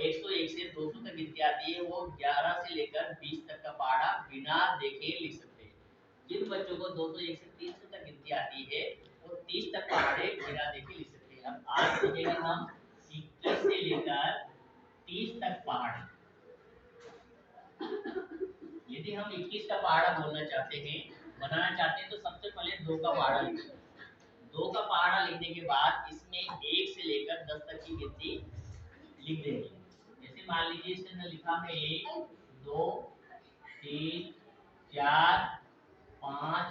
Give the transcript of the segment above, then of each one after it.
101 से 200 तक गिनती आती है वो 11 से लेकर 20 तक का पहाड़ा बिना देखे लिख सकते हैं। जिन बच्चों को 201 से 300 तक गिनती आती है वो 30 तक पहाड़े बिना देखे लिख सकते हैं। अब आज देखेंगे हम 21 से लेकर 30 तक पहाड़े। यदि हम 21 का पहाड़ा बोलना चाहते हैं, बनाना चाहते हैं, तो सबसे पहले 2 का पहाड़ा लिखेंगे। 2 का पहाड़ा लिखने के बाद इसमें 1 से लेकर 10 तक की गिनती लिख देंगे। जैसे मान लीजिए इसके अंदर लिखा है 1 2 3 4 5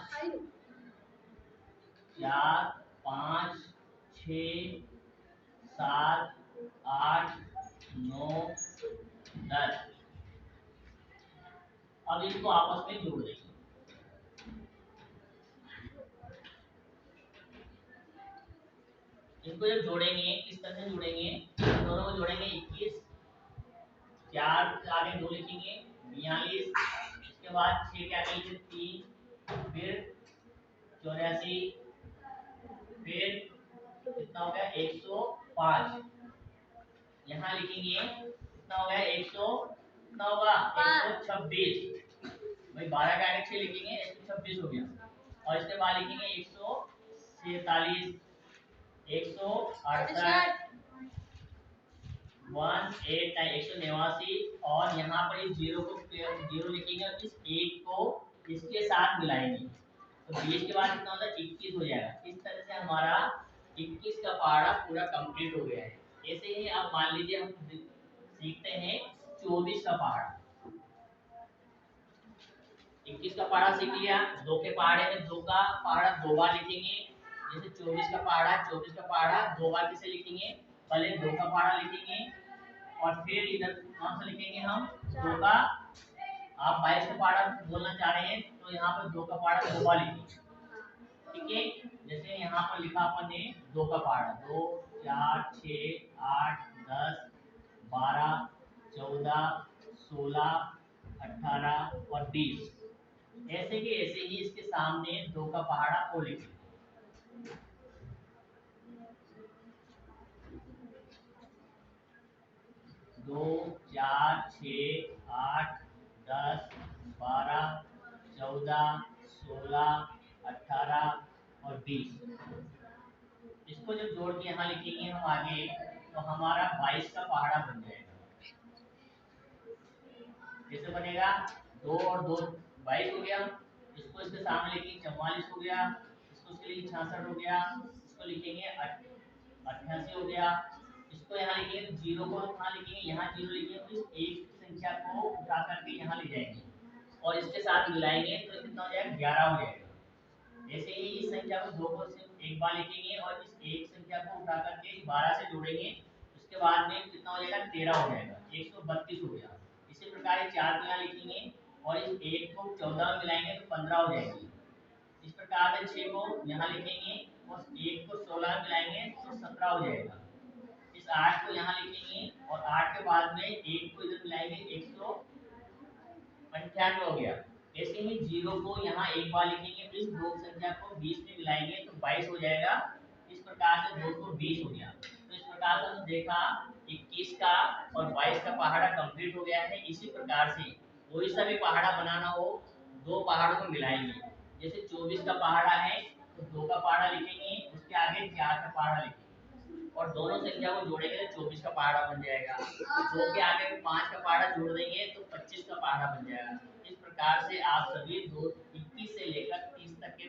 6 7 8 9 10। अब इनको आपस में जोड़ देंगे। इनको जब जोड़ेंगे किस तरह से जोड़ेंगे, दोनों को जोड़ेंगे 21, 4 के आगे 2 लिखेंगे 42, इसके बाद 6 के आगे लिखेंगे 3, फिर 84, फिर कितना हो गया 105, यहाँ लिखेंगे कितना हो गया 100, कितना होगा 126, भाई 12 के आगे 6 लिखेंगे 126 हो गया। और इसके बाद लिखेंगे 147, 168, 189 और यहाँ पर इस जीरो को जीरो लिखेंगे और इस एक को इसके साथ मिलाएंगे तो 20 के बाद कितना होता है 21 हो जाएगा। इस तरह से हमारा 21 का पहाड़ा पूरा कंप्लीट हो गया है। ऐसे ही अब मान लीजिए हम सीखते हैं 24 का पहाड़ा। 21 का पहाड़ा सीख लिया, 2 के पहाड़े में 2 का पहाड़ा 2 बार लिखेंगे। जैसे 24 का पहाड़ा 24 का पहाड़ा 2 बार किसे लिखेंगे, पहले 2 का पहाड़ा लिखेंगे और फिर इधर कौन सा लिखेंगे हम 2 का। आप 22 का पहाड़ा बोलना चाह रहे हैं तो यहाँ पर 2 का पहाड़ा 2 बार लिखेंगे, ठीक है। जैसे यहाँ पर लिखा अपन ने 2 का पहाड़ा 2 4 6 8 10 12 14 16 18 और 20। ऐसे के ऐसे ही इसके सामने 2 का पहाड़ा को लिखेंगे। 2 4 6 8 10 12 14 16 18 और 20। इसको जब जोड़ के यहाँ लिखेंगे हम आगे तो हमारा 22 का पहाड़ा बन जाएगा। कैसे बनेगा, 2 और 2 22 हो गया, इसको इसके सामने लिखेंगे 44 हो गया, इसको इसके लिए 66 हो गया, इसको लिखेंगे 88 हो गया, इसको यहाँ लिखेंगे जीरो को कहाँ लिखेंगे, यहाँ जीरो लिखेंगे, इस एक संख्या को उठा करके यहाँ ले जाएंगे और इसके साथ मिलाएंगे तो कितना हो जाएगा 11 हो जाएगा। ऐसे ही इस संख्या को 2 को सिर्फ एक बार लिखेंगे और इस एक संख्या को उठा करके 12 से जोड़ेंगे, उसके बाद में कितना हो जाएगा 13 हो जाएगा, 132 हो गया। इसी प्रकार 4 को यहाँ लिखेंगे और इस एक को 14 में मिलाएंगे तो 15 हो जाएगी। इस प्रकार से 6 को यहाँ लिखेंगे और एक को 16 में मिलाएंगे तो 17 हो जाएगा। इस 8 को यहाँ लिखेंगे और 8 के बाद में एक को इधर मिलाएंगे 198 हो गया। ऐसे ही जीरो को यहाँ एक बार लिखेंगे तो इस दो संख्या को 20 में मिलाएंगे तो 22 हो जाएगा। इस प्रकार से 220 हो गया। तो इस प्रकार से हमने देखा 21 का और 22 का पहाड़ा कंप्लीट हो गया है। इसी प्रकार से कोई सा भी पहाड़ा बनाना हो, दो पहाड़ों को मिलाएंगे। जैसे 24 का पहाड़ा है तो 2 का पहाड़ा लिखेंगे, उसके आगे 4 का पहाड़ा लिखेंगे और दोनों संख्या को जोड़ेंगे तो 24 का पहाड़ा बन जाएगा। 2 के आगे 5 का पहाड़ा जोड़ देंगे तो 25 का पहाड़ा बन जाएगा। इस प्रकार से आप सभी 21 से लेकर 30 तक के